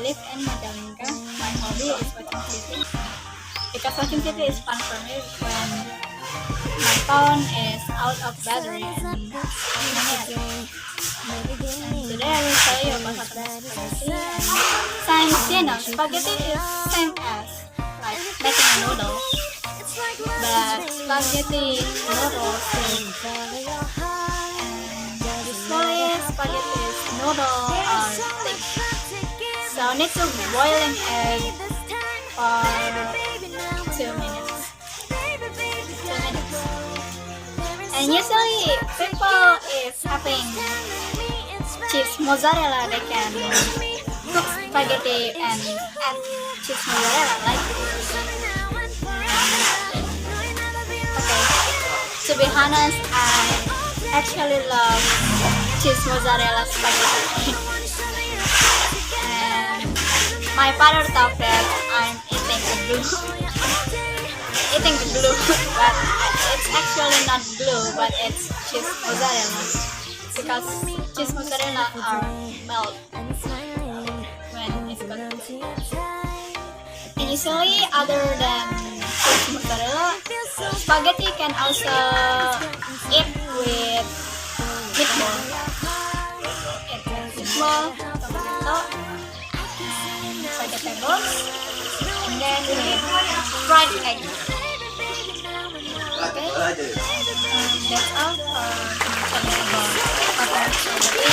live in Majalengka. My hobby is watching TV because watching TV is fun for me when my phone is out of battery and minutes. And today I will tell you about how to make spaghetti. And since you know spaghetti is same as like making a noodle, but spaghetti noodles and usually spaghetti noodles are thick, so need to boiling egg for 2 minutes. 2 minutes. And usually people is having cheese mozzarella, they can cook spaghetti and add cheese mozzarella like this. Okay, to be honest, I actually love cheese mozzarella spaghetti. And my father thought that I'm eating the glue. Eating the glue, but it's actually not glue, but it's cheese mozzarella. Because cheese mozzarella are melt when it's cooked. And usually, other than cheese mozzarella, spaghetti can also eat with meatball. Meatball, tomato, vegetables, and then with fried egg. Okay, that's all for talking about spaghetti.